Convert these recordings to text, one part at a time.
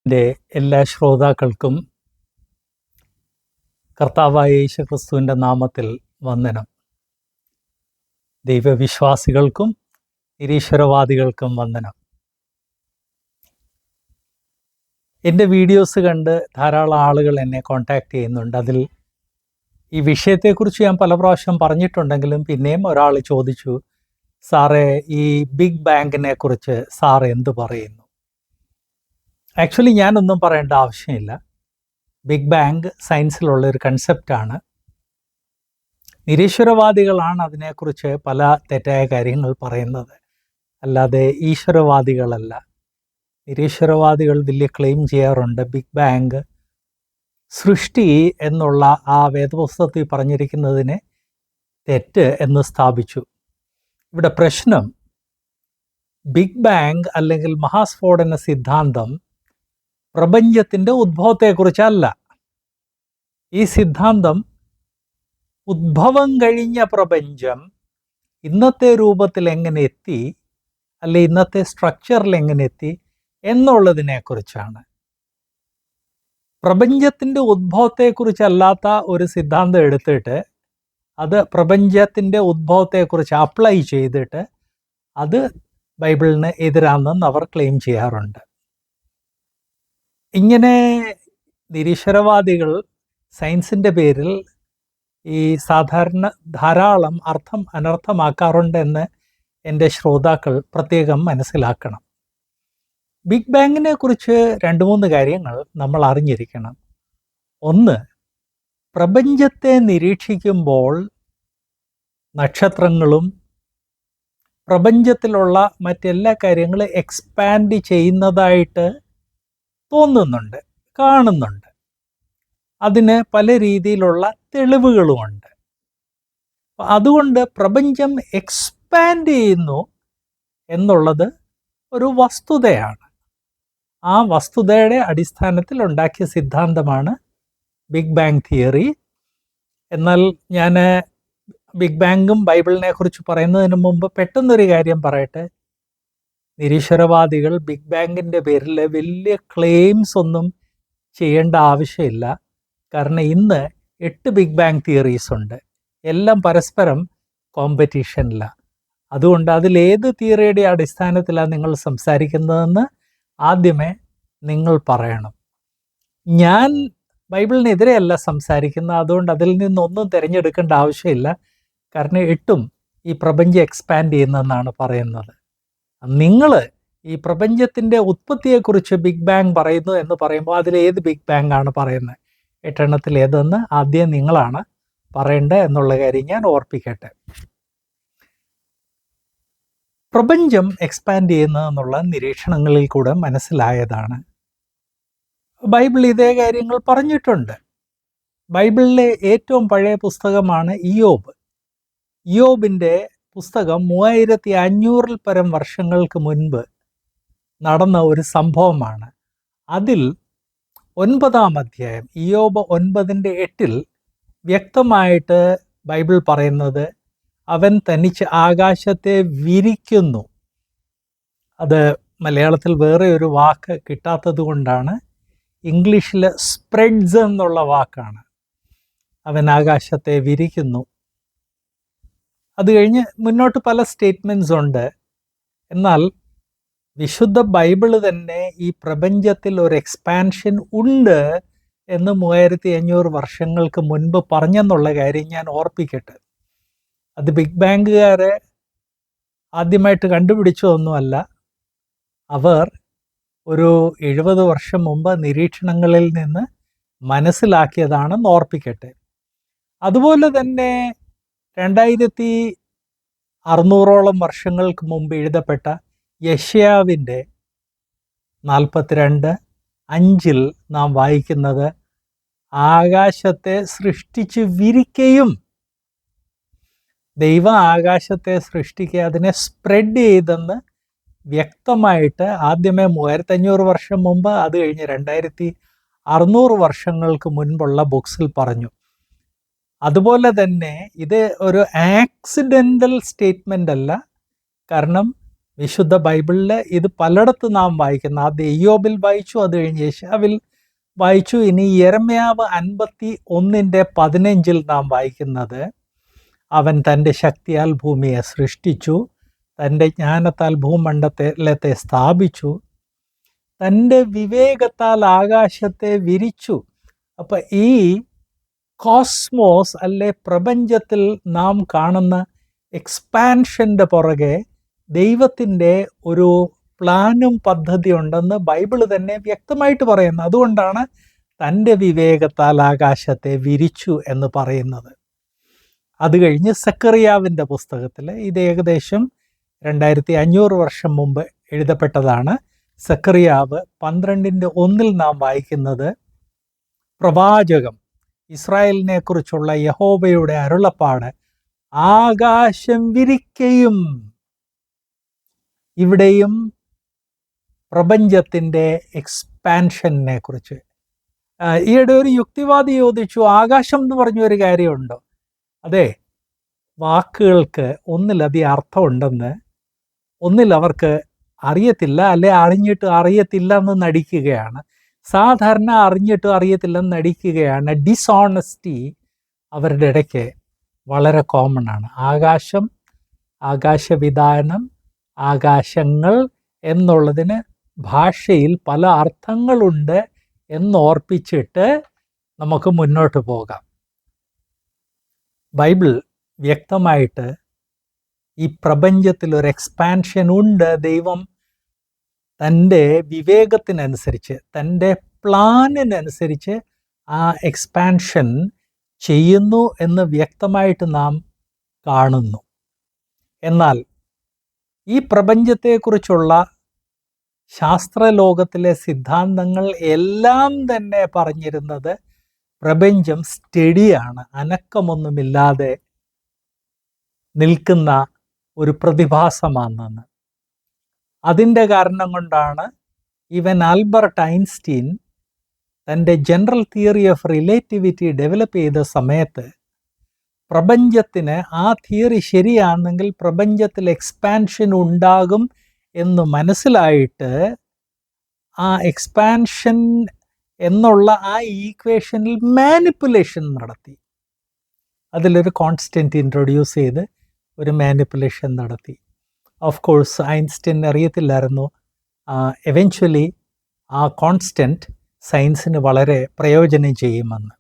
എൻ്റെ എല്ലാ ശ്രോതാക്കൾക്കും കർത്താവായ യേശുക്രിസ്തുവിൻ്റെ നാമത്തിൽ വന്ദനം. ദൈവവിശ്വാസികൾക്കും നിരീശ്വരവാദികൾക്കും വന്ദനം. എൻ്റെ വീഡിയോസ് കണ്ട് ധാരാളം ആളുകൾ എന്നെ കോൺടാക്റ്റ് ചെയ്യുന്നുണ്ട്. അതിൽ ഈ വിഷയത്തെക്കുറിച്ച് ഞാൻ പല പ്രാവശ്യം പറഞ്ഞിട്ടുണ്ടെങ്കിലും പിന്നെയും ഒരാൾ ചോദിച്ചു, സാറേ ഈ ബിഗ് ബാങ്കിനെ കുറിച്ച് സാർ എന്ത് പറയുന്നു? ആക്ച്വലി ഞാനൊന്നും പറയേണ്ട ആവശ്യമില്ല. ബിഗ് ബാങ്ക് സയൻസിലുള്ള ഒരു കൺസെപ്റ്റാണ്. നിരീശ്വരവാദികളാണ് അതിനെക്കുറിച്ച് പല തെറ്റായ കാര്യങ്ങൾ പറയുന്നത്, അല്ലാതെ ഈശ്വരവാദികളല്ല. നിരീശ്വരവാദികൾ വലിയ ക്ലെയിം ചെയ്യാറുണ്ട്. ബിഗ് ബാങ്ക് സൃഷ്ടി എന്നുള്ള ആ വേദപുസ്തകത്തിൽ പറഞ്ഞിരിക്കുന്നതിനെ തെറ്റ് എന്ന് സ്ഥാപിച്ചു. ഇവിടെ പ്രശ്നം ബിഗ് ബാങ്ക് അല്ലെങ്കിൽ മഹാസ്ഫോടന സിദ്ധാന്തം പ്രപഞ്ചത്തിൻ്റെ ഉദ്ഭവത്തെക്കുറിച്ചല്ല. ഈ സിദ്ധാന്തം ഉദ്ഭവം കഴിഞ്ഞ പ്രപഞ്ചം ഇന്നത്തെ രൂപത്തിൽ എങ്ങനെ എത്തി, അല്ലെ ഇന്നത്തെ സ്ട്രക്ചറിൽ എങ്ങനെ എത്തി എന്നുള്ളതിനെക്കുറിച്ചാണ്. പ്രപഞ്ചത്തിൻ്റെ ഉദ്ഭവത്തെക്കുറിച്ചല്ലാത്ത ഒരു സിദ്ധാന്തം എടുത്തിട്ട് അത് പ്രപഞ്ചത്തിൻ്റെ ഉദ്ഭവത്തെക്കുറിച്ച് അപ്ലൈ ചെയ്തിട്ട് അത് ബൈബിളിന് എതിരാണെന്ന് അവർ ക്ലെയിം ചെയ്യാറുണ്ട്. ഇങ്ങനെ നിരീശ്വരവാദികൾ സയൻസിൻ്റെ പേരിൽ ഈ സാധാരണ ധാരാളം അനർത്ഥമാക്കാറുണ്ടെന്ന് എൻ്റെ ശ്രോതാക്കൾ പ്രത്യേകം മനസ്സിലാക്കണം. ബിഗ് ബാങ്കിനെ കുറിച്ച് 2-3 കാര്യങ്ങൾ നമ്മൾ അറിഞ്ഞിരിക്കണം. ഒന്ന്, പ്രപഞ്ചത്തെ നിരീക്ഷിക്കുമ്പോൾ നക്ഷത്രങ്ങളും പ്രപഞ്ചത്തിലുള്ള മറ്റെല്ലാ കാര്യങ്ങളും എക്സ്പാൻഡ് ചെയ്യുന്നതായിട്ട് തോന്നുന്നുണ്ട്, കാണുന്നുണ്ട്. അതിന് പല രീതിയിലുള്ള തെളിവുകളുമുണ്ട്. അതുകൊണ്ട് പ്രപഞ്ചം എക്സ്പാൻഡ് ചെയ്യുന്നു എന്നുള്ളത് ഒരു വസ്തുതയാണ്. ആ വസ്തുതയുടെ അടിസ്ഥാനത്തിൽ ഉണ്ടാക്കിയ സിദ്ധാന്തമാണ് ബിഗ് ബാങ് തിയറി. എന്നാൽ ഞാൻ ബിഗ് ബാങ്കും ബൈബിളിനെ കുറിച്ച് പറയുന്നതിന് മുമ്പ് പെട്ടെന്നൊരു കാര്യം പറയട്ടെ. നിരീശ്വരവാദികൾ ബിഗ് ബാങ്കിൻ്റെ പേരിൽ വലിയ ക്ലെയിംസ് ഒന്നും ചെയ്യേണ്ട ആവശ്യമില്ല. കാരണം ഇന്ന് 8 ബിഗ് ബാങ് തിയറീസ് ഉണ്ട്. എല്ലാം പരസ്പരം കോമ്പറ്റീഷനിലാണ്. അതുകൊണ്ട് അതിലേത് തിയറിയുടെ അടിസ്ഥാനത്തിലാണ് നിങ്ങൾ സംസാരിക്കുന്നതെന്ന് ആദ്യമേ നിങ്ങൾ പറയണം. ഞാൻ ബൈബിളിനെതിരെയല്ല സംസാരിക്കുന്നത്, അതുകൊണ്ട് അതിൽ നിന്നൊന്നും തിരഞ്ഞെടുക്കേണ്ട ആവശ്യമില്ല. കാരണം 8ഉം ഈ പ്രപഞ്ചം എക്സ്പാൻഡ് ചെയ്യുന്നതെന്നാണ് പറയുന്നത്. നിങ്ങൾ ഈ പ്രപഞ്ചത്തിൻ്റെ ഉത്പത്തിയെക്കുറിച്ച് ബിഗ് ബാങ് പറയുന്നു എന്ന് പറയുമ്പോൾ അതിലേത് ബിഗ് ബാങ് ആണ് പറയുന്നത്? 8 ഏതെന്ന് ആദ്യം നിങ്ങളാണ് പറയേണ്ടത് എന്നുള്ള കാര്യം ഞാൻ ഓർപ്പിക്കട്ടെ. പ്രപഞ്ചം എക്സ്പാൻഡ് ചെയ്യുന്നതെന്നുള്ള നിരീക്ഷണങ്ങളിൽ കൂടെ മനസ്സിലായതാണ്. ബൈബിൾ ഇതേ കാര്യങ്ങൾ പറഞ്ഞിട്ടുണ്ട്. ബൈബിളിലെ ഏറ്റവും പഴയ പുസ്തകമാണ് ഇയ്യോബ്. ഇയ്യോബിൻ്റെ പുസ്തകം 3500 പരം വർഷങ്ങൾക്ക് മുൻപ് നടന്ന ഒരു സംഭവമാണ്. അതിൽ 9-ാം അധ്യായം ഇയ്യോബ് 9:8 വ്യക്തമായിട്ട് ബൈബിൾ പറയുന്നത് അവൻ തനിച്ച് ആകാശത്തെ വിരിക്കുന്നു. അത് മലയാളത്തിൽ വേറെ ഒരു വാക്ക് കിട്ടാത്തത് കൊണ്ടാണ് ഇംഗ്ലീഷിൽ സ്പ്രെഡ്സ് എന്നുള്ള വാക്കാണ്. അവൻ ആകാശത്തെ വിരിക്കുന്നു. അത് കഴിഞ്ഞ് മുന്നോട്ട് പല സ്റ്റേറ്റ്മെൻറ്റ്സ് ഉണ്ട്. എന്നാൽ വിശുദ്ധ ബൈബിള് തന്നെ ഈ പ്രപഞ്ചത്തിൽ ഒരു എക്സ്പാൻഷൻ ഉണ്ട് എന്ന് 3500 വർഷങ്ങൾക്ക് മുൻപ് പറഞ്ഞെന്നുള്ള കാര്യം ഞാൻ ഓർപ്പിക്കട്ടെ. അത് ബിഗ് ബാങ്കുകാരെ ആദ്യമായിട്ട് കണ്ടുപിടിച്ചതൊന്നുമല്ല. അവർ ഒരു 70 വർഷം മുമ്പ് നിരീക്ഷണങ്ങളിൽ നിന്ന് മനസ്സിലാക്കിയതാണെന്ന് ഓർപ്പിക്കട്ടെ. അതുപോലെ തന്നെ 2600 വർഷങ്ങൾക്ക് മുമ്പ് എഴുതപ്പെട്ട യെശയ്യാവിൻ്റെ 42:5 നാം വായിക്കുന്നത് ആകാശത്തെ സൃഷ്ടിച്ച് വിരിക്കുകയും ദൈവം ആകാശത്തെ സൃഷ്ടിക്കുക അതിനെ സ്പ്രെഡ് ചെയ്തെന്ന് വ്യക്തമായിട്ട് ആദ്യമേ 3500 വർഷം മുമ്പ്, അത് കഴിഞ്ഞ് 2600 വർഷങ്ങൾക്ക് മുൻപുള്ള ബുക്സിൽ പറഞ്ഞു. അതുപോലെ തന്നെ ഇത് ഒരു ആക്സിഡൻ്റൽ സ്റ്റേറ്റ്മെൻ്റ് അല്ല. കാരണം വിശുദ്ധ ബൈബിളിൽ ഇത് പലയിടത്ത് നാം വായിക്കുന്നു. ആദ്യം ഇയ്യോബിൽ വായിച്ചു, അത് കഴിഞ്ഞ് യെശയ്യാവിൽ വായിച്ചു. ഇനി യെരമ്യാവ് 51:15 നാം വായിക്കുന്നത്, അവൻ തൻ്റെ ശക്തിയാൽ ഭൂമിയെ സൃഷ്ടിച്ചു, തൻ്റെ ജ്ഞാനത്താൽ ഭൂമണ്ഡലത്തെ സ്ഥാപിച്ചു, തൻ്റെ വിവേകത്താൽ ആകാശത്തെ വിരിച്ചു. അപ്പം ഈ കോസ്മോസ് അല്ലെ പ്രപഞ്ചത്തിൽ നാം കാണുന്ന എക്സ്പാൻഷൻ്റെ പുറകെ ദൈവത്തിൻ്റെ ഒരു പ്ലാനും പദ്ധതി ഉണ്ടെന്ന് ബൈബിള് തന്നെ വ്യക്തമായിട്ട് പറയുന്നു. അതുകൊണ്ടാണ് തൻ്റെ വിവേകത്താൽ ആകാശത്തെ വിരിച്ചു എന്ന് പറയുന്നത്. അത് കഴിഞ്ഞ് സെക്കറിയാവിൻ്റെ പുസ്തകത്തിൽ, ഇത് ഏകദേശം 2500 വർഷം മുമ്പ് എഴുതപ്പെട്ടതാണ്. സെക്കറിയാവ് 12:1 നാം വായിക്കുന്നത്, പ്രവാചകം ഇസ്രായേലിനെ കുറിച്ചുള്ള യഹോവയുടെ അരുളപ്പാട്, ആകാശം വിരിക്കയും. ഇവിടെയും പ്രപഞ്ചത്തിൻ്റെ എക്സ്പാൻഷനെ കുറിച്ച്. ഈയിടെ ഒരു യുക്തിവാദി ചോദിച്ചു, ആകാശം എന്ന് പറഞ്ഞൊരു കാര്യമുണ്ടോ? അതെ, വാക്കുകൾക്ക് ഒന്നിലധികം അർത്ഥമുണ്ടെന്ന്, ഒന്നിൽ അവർക്ക് അറിയത്തില്ല, അല്ലെ അറിഞ്ഞിട്ട് അറിയത്തില്ല എന്ന് നടിക്കുകയാണ്. സാധാരണ അറിഞ്ഞിട്ടും അറിയത്തില്ലെന്ന് നടിക്കുകയാണ്. ഡിസോണസ്റ്റി അവരുടെ ഇടയ്ക്ക് വളരെ കോമൺ ആണ്. ആകാശം, ആകാശവിതാനം, ആകാശങ്ങൾ എന്നുള്ളതിന് ഭാഷയിൽ പല അർത്ഥങ്ങളുണ്ട് എന്നോർപ്പിച്ചിട്ട് നമുക്ക് മുന്നോട്ട് പോകാം. ബൈബിൾ വ്യക്തമായിട്ട് ഈ പ്രപഞ്ചത്തിൽ ഒരു എക്സ്പാൻഷൻ ഉണ്ട്. ദൈവം തൻ്റെ വിവേകത്തിനനുസരിച്ച്, തൻ്റെ പ്ലാനിനനുസരിച്ച് ആ എക്സ്പാൻഷൻ ചെയ്യുന്നു എന്ന് വ്യക്തമായിട്ട് നാം കാണുന്നു. എന്നാൽ ഈ പ്രപഞ്ചത്തെക്കുറിച്ചുള്ള ശാസ്ത്രലോകത്തിലെ സിദ്ധാന്തങ്ങൾ എല്ലാം തന്നെ പറഞ്ഞിരുന്നത് പ്രപഞ്ചം സ്റ്റഡിയാണ്, അനക്കമൊന്നുമില്ലാതെ നിൽക്കുന്ന ഒരു പ്രതിഭാസമാണെന്ന്. അതിൻ്റെ കാരണം കൊണ്ടാണ് ഈവൻ ആൽബർട്ട് ഐൻസ്റ്റീൻ തൻ്റെ general theory of relativity develop ചെയ്ത സമയത്ത് പ്രപഞ്ചത്തിന് ആ തിയറി ശരിയാണെങ്കിൽ പ്രപഞ്ചത്തിൽ എക്സ്പാൻഷൻ ഉണ്ടാകും എന്ന് മനസ്സിലായിട്ട് ആ എക്സ്പാൻഷൻ എന്നുള്ള ആ ഈക്വേഷനിൽ മാനിപ്പുലേഷൻ നടത്തി. അതിലൊരു കോൺസ്റ്റൻറ്റ് ഇൻട്രൊഡ്യൂസ് ചെയ്ത് ഒരു മാനിപ്പുലേഷൻ നടത്തി. ഓഫ് കോഴ്സ് ഐൻസ്റ്റീൻ അറിയത്തില്ലായിരുന്നു എവൻച്വലി ആ കോൺസ്റ്റൻറ്റ് സയൻസിന് വളരെ പ്രയോജനം ചെയ്യുമെന്ന്.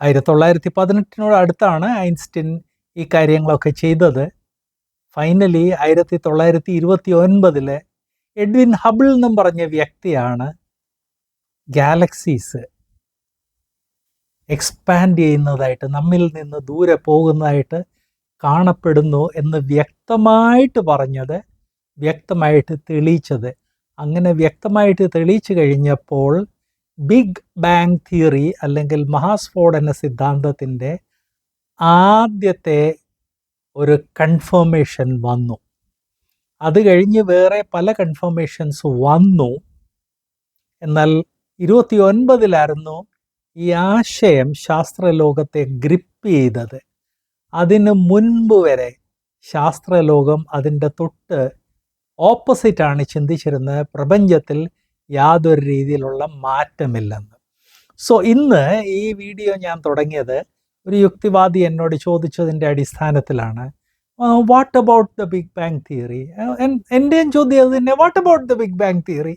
1918 അടുത്താണ് ഐൻസ്റ്റീൻ ഈ കാര്യങ്ങളൊക്കെ ചെയ്തത്. ഫൈനലി 1929 എഡ്വിൻ ഹബിൾ എന്നും പറഞ്ഞ വ്യക്തിയാണ് ഗാലക്സീസ് എക്സ്പാൻഡ് ചെയ്യുന്നതായിട്ട്, നമ്മിൽ നിന്ന് ദൂരെ പോകുന്നതായിട്ട് കാണപ്പെടുന്നു എന്ന് വ്യക്തമായിട്ട് പറഞ്ഞത്, വ്യക്തമായിട്ട് തെളിയിച്ചത്. അങ്ങനെ വ്യക്തമായിട്ട് തെളിയിച്ചു കഴിഞ്ഞപ്പോൾ ബിഗ് ബാങ് തിയറി അല്ലെങ്കിൽ മഹാസ്ഫോടന സിദ്ധാന്തത്തിൻ്റെ ആദ്യത്തെ ഒരു കൺഫർമേഷൻ വന്നു. അത് കഴിഞ്ഞ് വേറെ പല കൺഫർമേഷൻസ് വന്നു. എന്നാൽ 1929 ഈ ആശയം ശാസ്ത്രലോകത്തെ ഗ്രിപ്പ് ചെയ്തത്. അതിന് മുൻപ് വരെ ശാസ്ത്രലോകം അതിൻ്റെ തൊട്ട് ഓപ്പോസിറ്റാണ് ചിന്തിച്ചിരുന്നത്, പ്രപഞ്ചത്തിൽ യാതൊരു രീതിയിലുള്ള മാറ്റമില്ലെന്ന്. സോ ഇന്ന് ഈ വീഡിയോ ഞാൻ തുടങ്ങിയത് ഒരു യുക്തിവാദി എന്നോട് ചോദിച്ചതിൻ്റെ അടിസ്ഥാനത്തിലാണ്. What about the big bang theory? എൻ്റെയും ചോദ്യം അത് തന്നെ, what about the big bang theory?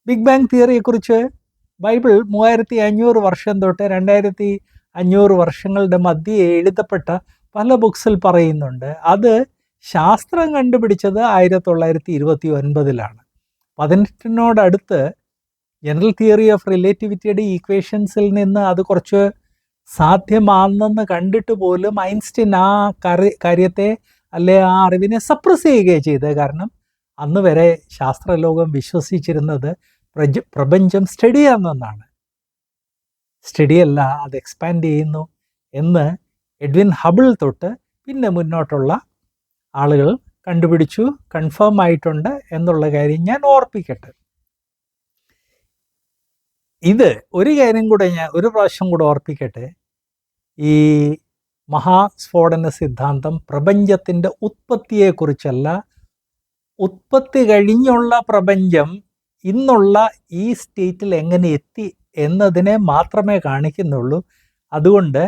Big bang തിയറിയെക്കുറിച്ച് ബൈബിൾ 3500 വർഷം തൊട്ട് 2500 വർഷങ്ങളുടെ മധ്യേ എഴുതപ്പെട്ട പല ബുക്സിൽ പറയുന്നുണ്ട്. അത് ശാസ്ത്രം കണ്ടുപിടിച്ചത് 1929 18 ജനറൽ തിയറി ഓഫ് റിലേറ്റിവിറ്റിയുടെ ഈക്വേഷൻസിൽ നിന്ന് അത് കുറച്ച് സാധ്യമാണെന്ന് കണ്ടിട്ട് പോലും ഐൻസ്റ്റീൻ ആ കാര്യത്തെ അല്ലെ ആ അറിവിനെ സപ്രസ് ചെയ്യുകയാണ് ചെയ്തത്. കാരണം അന്ന് വരെ ശാസ്ത്രലോകം വിശ്വസിച്ചിരുന്നത് പ്രപഞ്ചം സ്റ്റഡിയാണെന്നാണ്. സ്റ്റഡിയല്ല, അത് എക്സ്പാൻഡ് ചെയ്യുന്നു എന്ന് എഡ്വിൻ ഹബിൾ തൊട്ട് പിന്നെ മുന്നോട്ടുള്ള ആളുകൾ കണ്ടുപിടിച്ചു, കൺഫേം ആയിട്ടുണ്ട് എന്നുള്ള കാര്യം ഞാൻ ഓർപ്പിക്കട്ടെ. ഇത് ഒരു കാര്യം കൂടെ ഞാൻ ഒരു പ്രാവശ്യം കൂടെ ഓർപ്പിക്കട്ടെ. ഈ മഹാസ്ഫോടന സിദ്ധാന്തം പ്രപഞ്ചത്തിൻ്റെ ഉത്പത്തിയെക്കുറിച്ചല്ല, ഉത്പത്തി കഴിഞ്ഞുള്ള പ്രപഞ്ചം ഇന്നുള്ള ഈ സ്റ്റേറ്റിൽ എങ്ങനെ എത്തി എന്നതിനെ മാത്രമേ കാണിക്കുന്നുള്ളൂ. അതുകൊണ്ട്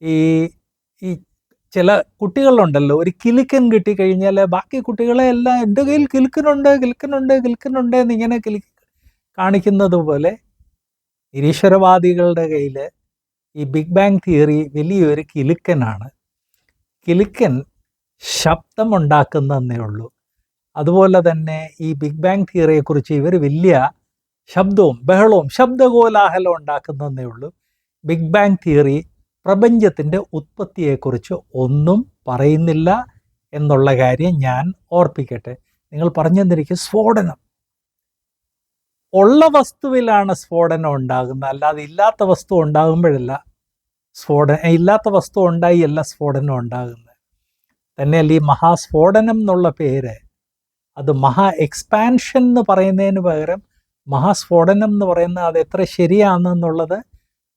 ഈ ഈ ചില കുട്ടികളുണ്ടല്ലോ, ഒരു കിലുക്കൻ കിട്ടിക്കഴിഞ്ഞാൽ ബാക്കി കുട്ടികളെ എല്ലാം എൻ്റെ കയ്യിൽ കിലുക്കനുണ്ട് എന്നിങ്ങനെ കാണിക്കുന്നത് പോലെ നിരീശ്വരവാദികളുടെ കയ്യിൽ ഈ ബിഗ് ബാങ് തിയറി വലിയൊരു കിലുക്കനാണ്. കിലുക്കൻ ശബ്ദമുണ്ടാക്കുന്നതേ ഉള്ളൂ. അതുപോലെ തന്നെ ഈ ബിഗ് ബാങ് തിയറിയെക്കുറിച്ച് ഇവർ വലിയ ശബ്ദവും ബഹളവും ശബ്ദകോലാഹലം ഉണ്ടാക്കുന്നതേ ഉള്ളൂ. ബിഗ് ബാങ് തിയറി പ്രപഞ്ചത്തിൻ്റെ ഉത്പത്തിയെക്കുറിച്ച് ഒന്നും പറയുന്നില്ല എന്നുള്ള കാര്യം ഞാൻ ഓർപ്പിക്കട്ടെ. നിങ്ങൾ പറഞ്ഞെന്നിരിക്കും സ്ഫോടനം. ഉള്ള വസ്തുവിലാണ് സ്ഫോടനം ഉണ്ടാകുന്നത്, അല്ലാതെ ഇല്ലാത്ത വസ്തു ഉണ്ടാകുമ്പോഴല്ല ഇല്ലാത്ത വസ്തു ഉണ്ടായിയല്ല സ്ഫോടനം ഉണ്ടാകുന്നത്. തന്നെയല്ല ഈ മഹാസ്ഫോടനം എന്നുള്ള പേര്, അത് മഹാ എക്സ്പാൻഷൻ എന്ന് പറയുന്നതിന് പകരം മഹാസ്ഫോടനം എന്ന് പറയുന്നത് അത് എത്ര ശരിയാണെന്നുള്ളത്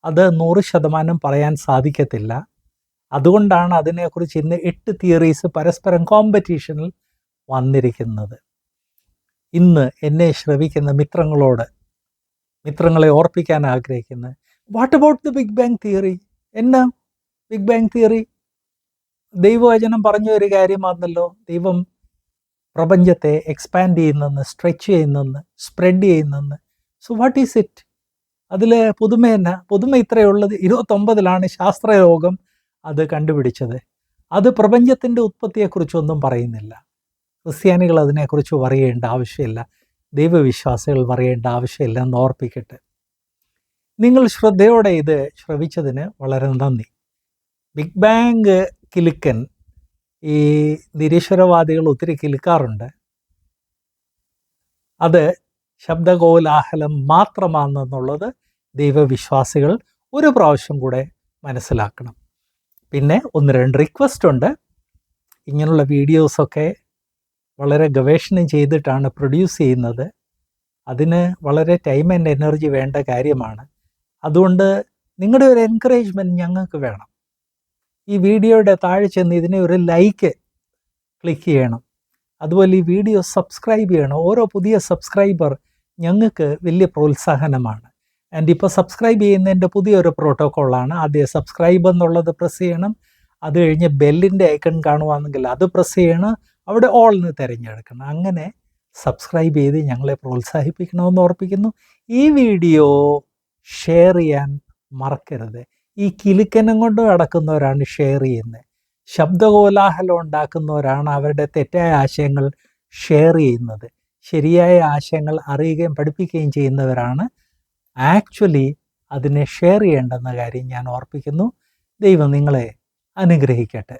അത് 100% പറയാൻ സാധിക്കത്തില്ല. അതുകൊണ്ടാണ് അതിനെക്കുറിച്ച് ഇന്ന് 8 തിയറീസ് പരസ്പരം കോമ്പറ്റീഷനിൽ വന്നിരിക്കുന്നത്. ഇന്ന് എന്നെ ശ്രവിക്കുന്ന മിത്രങ്ങളെ ഓർപ്പിക്കാൻ ആഗ്രഹിക്കുന്നത്, what about the big bang theory? എന്നാ ബിഗ് ബാങ് തിയറി? ദൈവവചനം പറഞ്ഞ ഒരു കാര്യമാണല്ലോ, ദൈവം പ്രപഞ്ചത്തെ എക്സ്പാൻഡ് ചെയ്യുന്നെന്ന്, സ്ട്രെച്ച് ചെയ്യുന്നെന്ന്, സ്പ്രെഡ് ചെയ്യുന്നെന്ന്. So what is it? അതിൽ പുതുമ ഇത്രയേ ഉള്ളത്. 29-ലാണ് ശാസ്ത്രലോകം അത് കണ്ടുപിടിച്ചത്. അത് പ്രപഞ്ചത്തിൻ്റെ ഉത്പത്തിയെക്കുറിച്ചൊന്നും പറയുന്നില്ല. ക്രിസ്ത്യാനികൾ അതിനെക്കുറിച്ച് പറയേണ്ട ആവശ്യമില്ല, ദൈവവിശ്വാസികൾ പറയേണ്ട ആവശ്യമില്ല എന്ന് ഓർപ്പിക്കട്ടെ. നിങ്ങൾ ശ്രദ്ധയോടെ ഇത് ശ്രവിച്ചതിന് വളരെ നന്ദി. ബിഗ് ബാങ് കിലുക്കൻ ഈ നിരീശ്വരവാദികൾ ഒത്തിരി കിലുക്കാറുണ്ട്. അത് ശബ്ദകോലാഹലം മാത്രമാണെന്നുള്ളത് ദൈവവിശ്വാസികൾ ഒരു പ്രാവശ്യം കൂടെ മനസ്സിലാക്കണം. പിന്നെ 1-2 റിക്വസ്റ്റ് ഉണ്ട്. ഇങ്ങനെയുള്ള വീഡിയോസൊക്കെ വളരെ ഗവേഷണം ചെയ്തിട്ടാണ് പ്രൊഡ്യൂസ് ചെയ്യുന്നത്. അതിന് വളരെ ടൈം ആൻഡ് എനർജി വേണ്ട കാര്യമാണ്. അതുകൊണ്ട് നിങ്ങളുടെ ഒരു എൻകറേജ്മെൻറ്റ് ഞങ്ങൾക്ക് വേണം. ഈ വീഡിയോയുടെ താഴെ ചെന്ന് ഇതിനെ ഒരു ലൈക്ക് ക്ലിക്ക് ചെയ്യണം. അതുപോലെ ഈ വീഡിയോ സബ്സ്ക്രൈബ് ചെയ്യണം. ഓരോ പുതിയ സബ്സ്ക്രൈബർ ഞങ്ങൾക്ക് വലിയ പ്രോത്സാഹനമാണ്. ആൻഡ് ഇപ്പോൾ സബ്സ്ക്രൈബ് ചെയ്യുന്നതിൻ്റെ പുതിയൊരു പ്രോട്ടോക്കോളാണ്. ആദ്യം സബ്സ്ക്രൈബ് എന്നുള്ളത് പ്രസ് ചെയ്യണം. അത് കഴിഞ്ഞ് ബെല്ലിൻ്റെ ഐക്കൺ കാണുവാണെങ്കിൽ അത് പ്രസ് ചെയ്യണം. അവിടെ ഓൾന്ന് തിരഞ്ഞെടുക്കണം. അങ്ങനെ സബ്സ്ക്രൈബ് ചെയ്ത് ഞങ്ങളെ പ്രോത്സാഹിപ്പിക്കണമെന്ന് ഓർപ്പിക്കുന്നു. ഈ വീഡിയോ ഷെയർ ചെയ്യാൻ മറക്കരുത്. ഈ കിലുക്കനം കൊണ്ട് നടക്കുന്നവരാണ് ഷെയർ ചെയ്യുന്നത്. ശബ്ദകോലാഹലം ഉണ്ടാക്കുന്നവരാണ് അവരുടെ തെറ്റായ ആശയങ്ങൾ ഷെയർ ചെയ്യുന്നത്. ശരിയായ ആശയങ്ങൾ അറിയുകയും പഠിപ്പിക്കുകയും ചെയ്യുന്നവരാണ് ആക്ച്വലി അതിനെ ഷെയർ ചെയ്യേണ്ടെന്ന കാര്യം ഞാൻ ഓർപ്പിക്കുന്നു. ദൈവം നിങ്ങളെ അനുഗ്രഹിക്കട്ടെ.